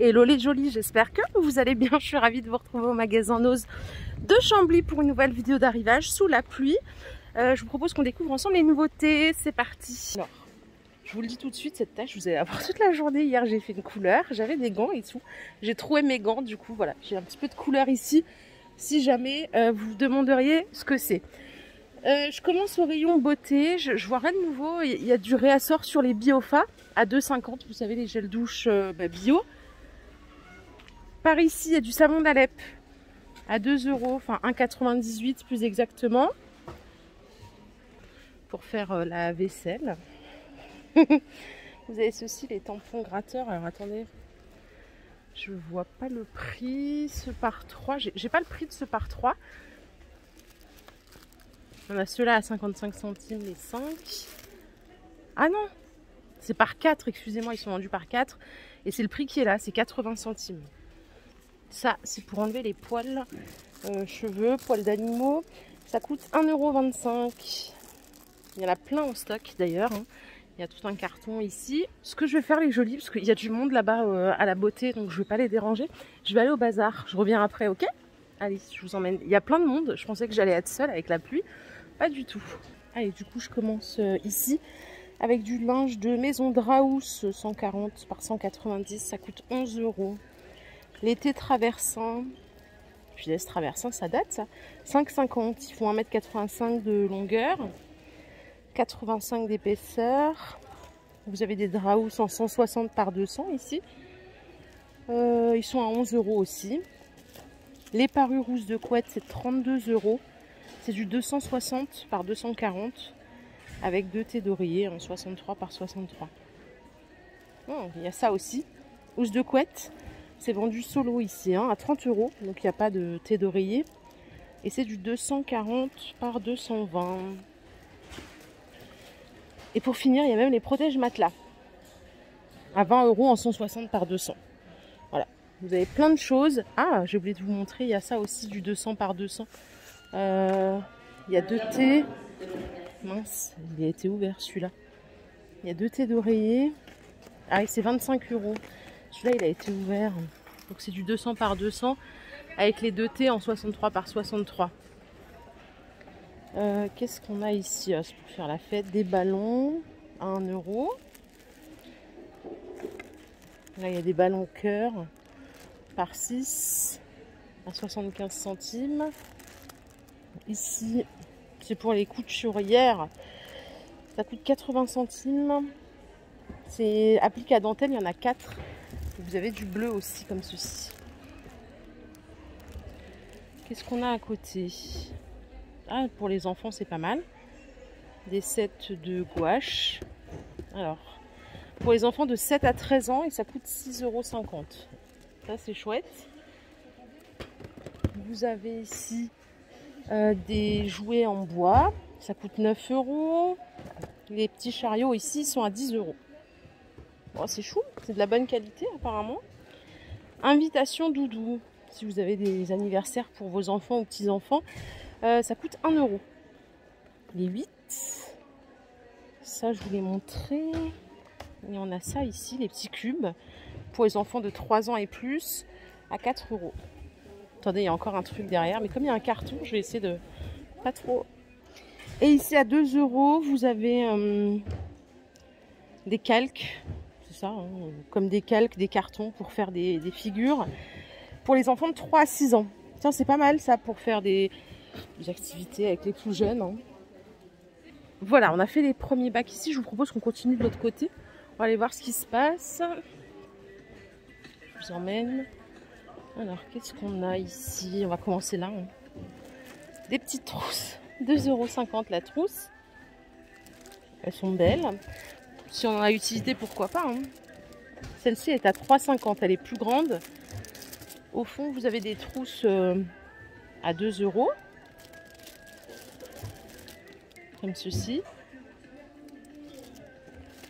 Hello les jolis, j'espère que vous allez bien. Je suis ravie de vous retrouver au magasin Nose de Chambly pour une nouvelle vidéo d'arrivage sous la pluie. Je vous propose qu'on découvre ensemble les nouveautés. C'est parti. Alors, je vous le dis tout de suite, cette tâche, vous allez avoir toute la journée. Hier, j'ai fait une couleur. J'avais des gants et tout. J'ai trouvé mes gants. Du coup, voilà, j'ai un petit peu de couleur ici. Si jamais vous vous demanderiez ce que c'est. Je commence au rayon beauté. Je vois rien de nouveau. Il y a du réassort sur les Biofa à 2,50. Vous savez, les gels douche bio. Par ici, il y a du savon d'Alep à 2 €, enfin 1,98 plus exactement, pour faire la vaisselle. Vous avez ceci, les tampons gratteurs. Alors attendez, je vois pas le prix. Ce par 3, j'ai pas le prix de ce par 3. On a ceux-là à 55 centimes les 5. Ah non, c'est par 4, excusez-moi, ils sont vendus par 4. Et c'est le prix qui est là, c'est 80 centimes. Ça, c'est pour enlever les poils cheveux, poils d'animaux. Ça coûte 1,25 €. Il y en a plein en stock d'ailleurs. Hein. Il y a tout un carton ici. Ce que je vais faire les jolis, parce qu'il y a du monde là-bas à la beauté, donc je ne vais pas les déranger. Je vais aller au bazar. Je reviens après, ok? Allez, je vous emmène. Il y a plein de monde. Je pensais que j'allais être seule avec la pluie. Pas du tout. Allez, du coup, je commence ici avec du linge de maison Draus 140 par 190. Ça coûte 11 €. L'été traversant, puis laisse traversant, ça date ça, 5,50, ils font 1,85 m de longueur, 85 d'épaisseur. Vous avez des Draus en 160 par 200 ici. Ils sont à 11 € aussi. Les parures rousses de couette, c'est 32 €. C'est du 260 par 240 avec 2 thés d'oreiller en 63 par 63. Oh, il y a ça aussi. Housse de couette. C'est vendu solo ici hein, à 30 €, donc il n'y a pas de thé d'oreiller. Et c'est du 240 par 220. Et pour finir, il y a même les protèges matelas à 20 € en 160 par 200. Voilà, vous avez plein de choses. Ah, j'ai oublié de vous montrer, il y a ça aussi du 200 par 200. Il y a 2 thés. Mince, il a été ouvert celui-là. Il y a 2 thés d'oreiller. Ah, et c'est 25 €. Celui-là, il a été ouvert. Donc, c'est du 200 par 200 avec les 2 thés en 63 par 63. Qu'est-ce qu'on a ici? C'est pour faire la fête. Des ballons à 1 €. Là, il y a des ballons cœur par 6 à 75 centimes. Ici, c'est pour les couturières. Ça coûte 80 centimes. C'est appliqué à dentelle, il y en a 4. Vous avez du bleu aussi, comme ceci. Qu'est-ce qu'on a à côté? Ah, pour les enfants, c'est pas mal. Des sets de gouache. Alors, pour les enfants de 7 à 13 ans, et ça coûte 6,50 €. Ça, c'est chouette. Vous avez ici des jouets en bois. Ça coûte 9 €. Les petits chariots ici sont à 10 €. Oh, c'est chou, c'est de la bonne qualité apparemment. Invitation doudou. Si vous avez des anniversaires pour vos enfants ou petits-enfants, ça coûte 1 €. Les 8. Ça, je vous l'ai montré. Et on a ça ici, les petits cubes. Pour les enfants de 3 ans et plus, à 4 €. Attendez, il y a encore un truc derrière. Mais comme il y a un carton, je vais essayer de pas trop. Et ici, à 2 €, vous avez des calques. C'est ça, hein, comme des calques, des cartons pour faire des figures. Pour les enfants de 3 à 6 ans. Tiens, c'est pas mal ça pour faire des activités avec les plus jeunes. Hein. Voilà, on a fait les premiers bacs ici. Je vous propose qu'on continue de l'autre côté. On va aller voir ce qui se passe. Je vous emmène. Alors, qu'est-ce qu'on a ici? On va commencer là. Hein. Des petites trousses. 2,50 € la trousse. Elles sont belles. Si on en a utilité, pourquoi pas. Hein. Celle-ci est à 3,50 €. Elle est plus grande. Au fond, vous avez des trousses à 2 €. Comme ceci.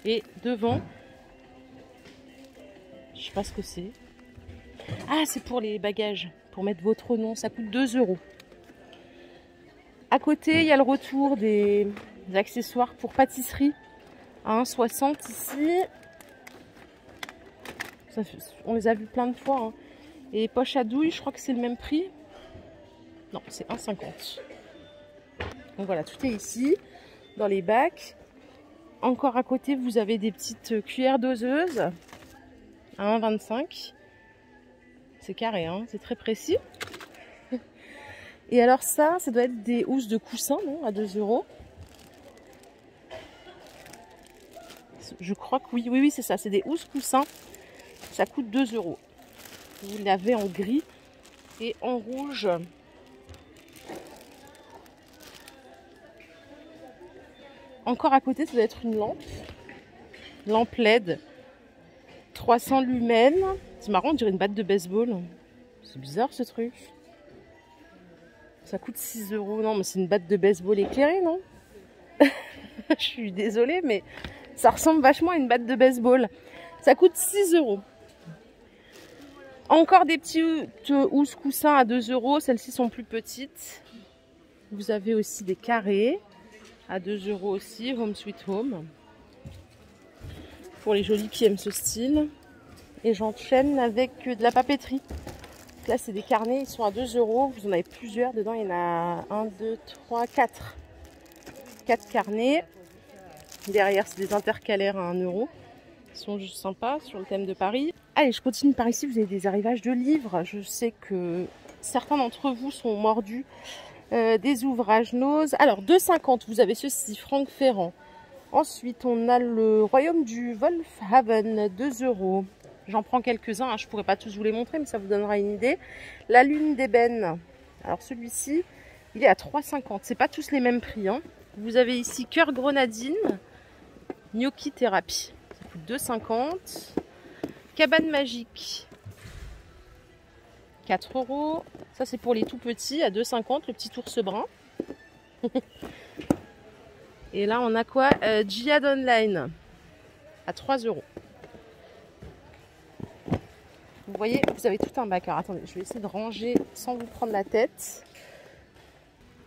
Et devant, je sais pas ce que c'est. Ah, c'est pour les bagages. Pour mettre votre nom. Ça coûte 2 €. À côté, il y a le retour des accessoires pour pâtisserie. À 1,60 € ici. On les a vus plein de fois. Hein. Et les poches à douille, je crois que c'est le même prix. Non, c'est 1,50. Donc voilà, tout est ici, dans les bacs. Encore à côté, vous avez des petites cuillères doseuses à 1,25. C'est carré, hein, c'est très précis. Et alors ça doit être des housses de coussin, non, à 2 €. Je crois que oui, c'est ça. C'est des housses coussins. Ça coûte 2 €. Vous l'avez en gris et en rouge. Encore à côté, ça doit être une lampe. Lampe LED. 300 lumens. C'est marrant, on dirait une batte de baseball. C'est bizarre ce truc. Ça coûte 6 €. Non, mais c'est une batte de baseball éclairée, non? Je suis désolée, mais ça ressemble vachement à une batte de baseball. Ça coûte 6 €. Encore des petits housses coussins à 2 €. Celles-ci sont plus petites. Vous avez aussi des carrés à 2 € aussi. Home Sweet Home. Pour les jolis qui aiment ce style. Et j'enchaîne avec de la papeterie. Donc là, c'est des carnets. Ils sont à 2 €. Vous en avez plusieurs. Dedans, il y en a 1, 2, 3, 4. 4 carnets. Derrière, c'est des intercalaires à 1 €. Ils sont juste sympas sur le thème de Paris. Allez, je continue par ici. Vous avez des arrivages de livres. Je sais que certains d'entre vous sont mordus des ouvrages Nose. Alors, 2,50. Vous avez ceci, Franck Ferrand. Ensuite, on a le Royaume du Wolfhaven, 2 €. J'en prends quelques-uns. Hein. Je ne pourrais pas tous vous les montrer, mais ça vous donnera une idée. La Lune d'ébène. Alors, celui-ci, il est à 3,50. C'est pas tous les mêmes prix. Hein. Vous avez ici Cœur Grenadine, Gnocchi Thérapie. Ça coûte 2,50. Cabane Magique, 4 €. Ça, c'est pour les tout petits, à 2,50. Le petit ours brun. Et là, on a quoi? Jihad Online, à 3 €. Vous voyez, vous avez tout un bac. Alors, attendez, je vais essayer de ranger sans vous prendre la tête.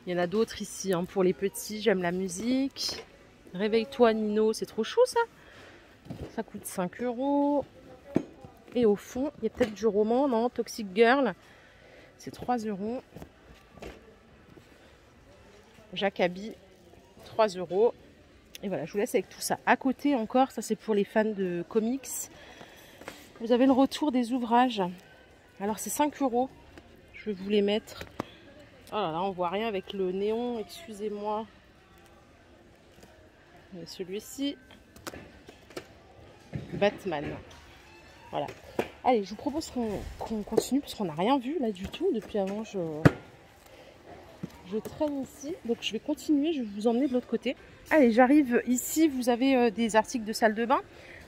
Il y en a d'autres ici, hein, pour les petits. J'aime la musique. Réveille-toi, Nino. C'est trop chou, ça. Ça coûte 5 €. Et au fond, il y a peut-être du roman, non? Toxic Girl. C'est 3 €. Jacabi, 3 €. Et voilà, je vous laisse avec tout ça. À côté encore, ça c'est pour les fans de comics. Vous avez le retour des ouvrages. Alors c'est 5 €. Je vais vous les mettre. Oh là là, on voit rien avec le néon, excusez-moi. Celui-ci. Batman. Voilà. Allez, je vous propose qu'on continue parce qu'on n'a rien vu là du tout. Depuis avant, je traîne ici. Donc je vais continuer, je vais vous emmener de l'autre côté. Allez, j'arrive ici. Vous avez des articles de salle de bain.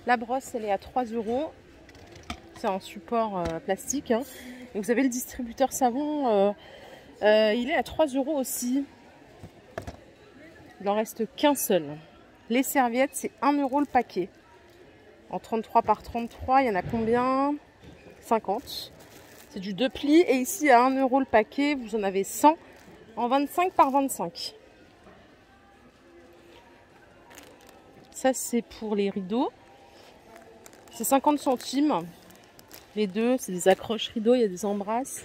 La brosse, elle est à 3 €. C'est en support plastique. Hein. Et vous avez le distributeur savon. Il est à 3 € aussi. Il n'en reste qu'un seul. Les serviettes, c'est 1 € le paquet. En 33 par 33, il y en a combien? 50. C'est du 2 plis. Et ici, à 1 € le paquet, vous en avez 100 en 25 par 25. Ça, c'est pour les rideaux. C'est 50 centimes. Les deux, c'est des accroches rideaux. Il y a des embrasses.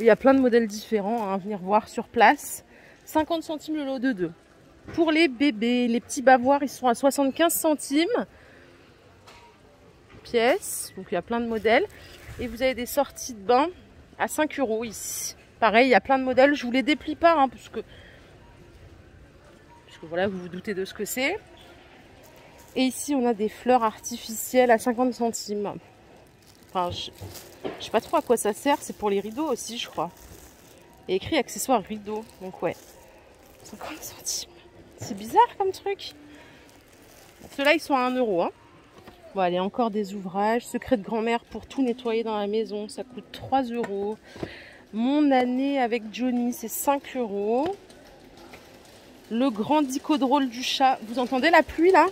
Il y a plein de modèles différents à venir voir sur place. 50 centimes le lot de 2. Pour les bébés, les petits bavoirs, ils sont à 75 centimes. Pièces. Donc il y a plein de modèles. Et vous avez des sorties de bain à 5 € ici. Pareil, il y a plein de modèles. Je ne vous les déplie pas, hein, parce que voilà, vous vous doutez de ce que c'est. Et ici, on a des fleurs artificielles à 50 centimes. Enfin, je ne sais pas trop à quoi ça sert. C'est pour les rideaux aussi, je crois. Il y a écrit accessoires rideaux. Donc ouais, 50 centimes. C'est bizarre comme truc. Ceux-là, ils sont à 1 €. Hein. Bon, allez, encore des ouvrages. Secret de grand-mère pour tout nettoyer dans la maison. Ça coûte 3 €. Mon année avec Johnny, c'est 5 €. Le grand dicodrôle du chat. Vous entendez la pluie là?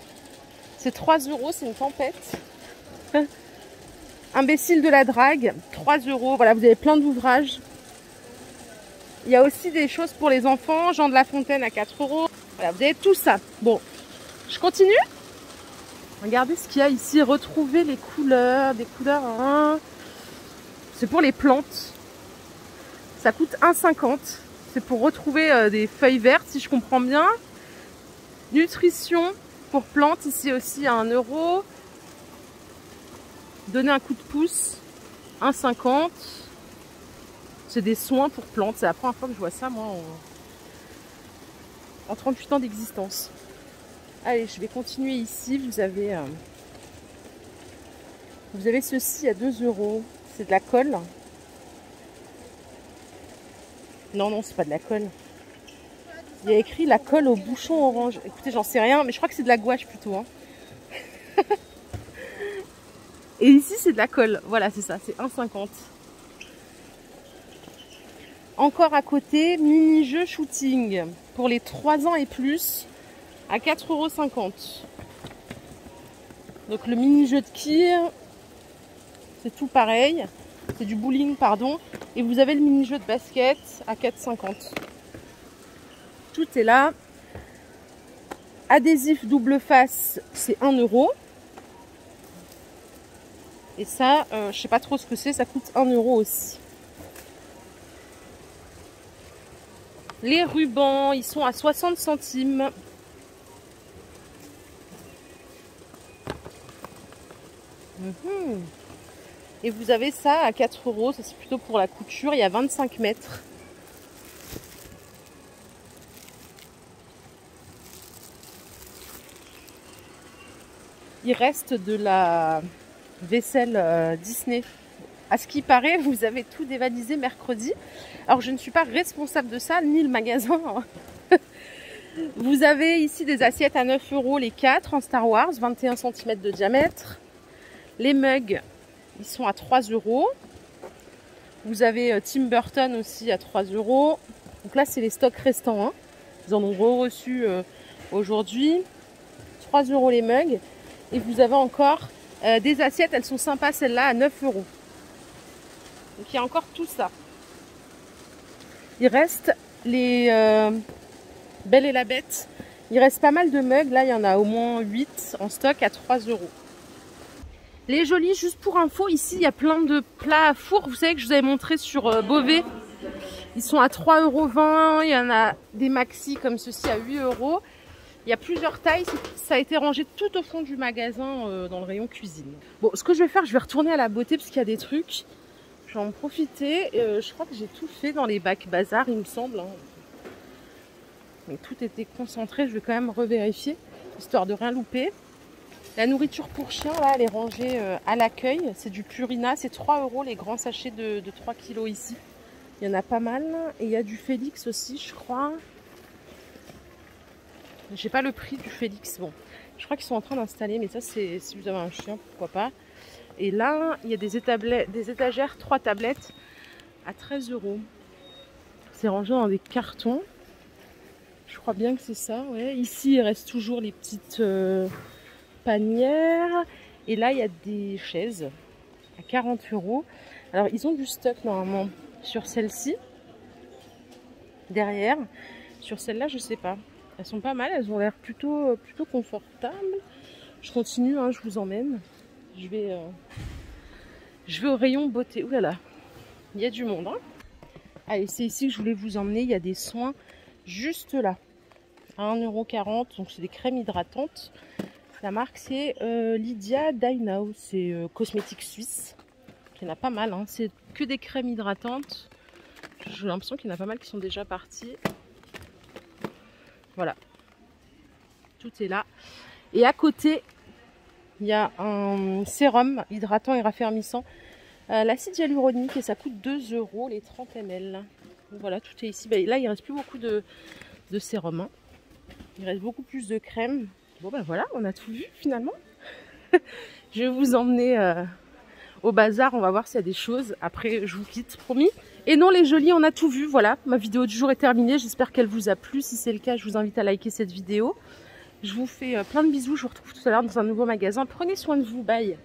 C'est 3 €, c'est une tempête. Imbécile de la drague, 3 €. Voilà, vous avez plein d'ouvrages. Il y a aussi des choses pour les enfants. Jean de La Fontaine à 4 €. Voilà, vous avez tout ça. Bon, je continue? Regardez ce qu'il y a ici. Retrouvez les couleurs, des couleurs. Hein. C'est pour les plantes. Ça coûte 1,50 €. C'est pour retrouver des feuilles vertes, si je comprends bien. Nutrition pour plantes, ici aussi à 1 €. Donner un coup de pouce, 1,50 €. C'est des soins pour plantes. C'est la première fois que je vois ça, moi, en 38 ans d'existence. Allez, je vais continuer ici. Vous avez ceci à 2 €. C'est de la colle. Non, non, c'est pas de la colle. Il y a écrit la colle au bouchon orange. Écoutez, j'en sais rien, mais je crois que c'est de la gouache plutôt. Hein. Et ici, c'est de la colle. Voilà, c'est ça, c'est 1,50 €. Encore à côté, mini-jeu shooting pour les 3 ans et plus à 4,50 €. Donc le mini-jeu de quilles, c'est tout pareil. C'est du bowling, pardon. Et vous avez le mini-jeu de basket à 4,50 €. Tout est là. Adhésif double face, c'est 1 €. Et ça, je sais pas trop ce que c'est, ça coûte 1 € aussi. Les rubans, ils sont à 60 centimes. Et vous avez ça à 4 €, ça c'est plutôt pour la couture, il y a 25 mètres. Il reste de la vaisselle Disney. À ce qui paraît, vous avez tout dévalisé mercredi. Alors je ne suis pas responsable de ça, ni le magasin. Vous avez ici des assiettes à 9 € les 4 en Star Wars, 21 cm de diamètre. Les mugs, ils sont à 3 €. Vous avez Tim Burton aussi à 3 €. Donc là, c'est les stocks restants. Hein. Ils en ont reçu aujourd'hui. 3 € les mugs. Et vous avez encore des assiettes, elles sont sympas celles-là, à 9 €. Donc il y a encore tout ça. Il reste les Belle et la Bête. Il reste pas mal de mugs. Là, il y en a au moins 8 en stock à 3 €. Les jolis, juste pour info, ici, il y a plein de plats à four. Vous savez que je vous avais montré sur Beauvais. Ils sont à 3,20 €. Il y en a des maxi comme ceci à 8 €. Il y a plusieurs tailles. Ça a été rangé tout au fond du magasin dans le rayon cuisine. Bon, ce que je vais faire, je vais retourner à la beauté parce qu'il y a des trucs. Je vais en profiter. Je crois que j'ai tout fait dans les bacs bazar, il me semble. Hein. Mais tout était concentré. Je vais quand même revérifier, histoire de rien louper. La nourriture pour chien, là, elle est rangée à l'accueil. C'est du Purina. C'est 3 € les grands sachets de 3 kg ici. Il y en a pas mal. Et il y a du Félix aussi, je crois. J'ai pas le prix du Félix. Bon, je crois qu'ils sont en train d'installer. Mais ça, c'est si vous avez un chien, pourquoi pas. Et là, il y a des étagères, 3 tablettes à 13 €. C'est rangé dans des cartons. Je crois bien que c'est ça. Ouais. Ici, il reste toujours les petites panières. Et là, il y a des chaises à 40 €. Alors, ils ont du stock normalement sur celle-ci. Derrière. Sur celle-là, je sais pas. Elles sont pas mal. Elles ont l'air plutôt confortables. Je continue, hein, je vous emmène. Je vais au rayon beauté. Ouh là là, il y a du monde. Hein. Allez, c'est ici que je voulais vous emmener. Il y a des soins juste là. À 1,40 €. Donc, c'est des crèmes hydratantes. La marque, c'est Lydia Dynao. C'est cosmétique suisse. Il y en a pas mal. Hein. C'est que des crèmes hydratantes. J'ai l'impression qu'il y en a pas mal qui sont déjà partis. Voilà. Tout est là. Et à côté, il y a un sérum hydratant et raffermissant. L'acide hyaluronique et ça coûte 2 € les 30 ml. Donc voilà, tout est ici. Ben, là, il ne reste plus beaucoup de sérum. Hein. Il reste beaucoup plus de crème. Bon ben voilà, on a tout vu finalement. Je vais vous emmener au bazar. On va voir s'il y a des choses. Après, je vous quitte, promis. Et non, les jolis, on a tout vu. Voilà, ma vidéo du jour est terminée. J'espère qu'elle vous a plu. Si c'est le cas, je vous invite à liker cette vidéo. Je vous fais plein de bisous. Je vous retrouve tout à l'heure dans un nouveau magasin. Prenez soin de vous. Bye.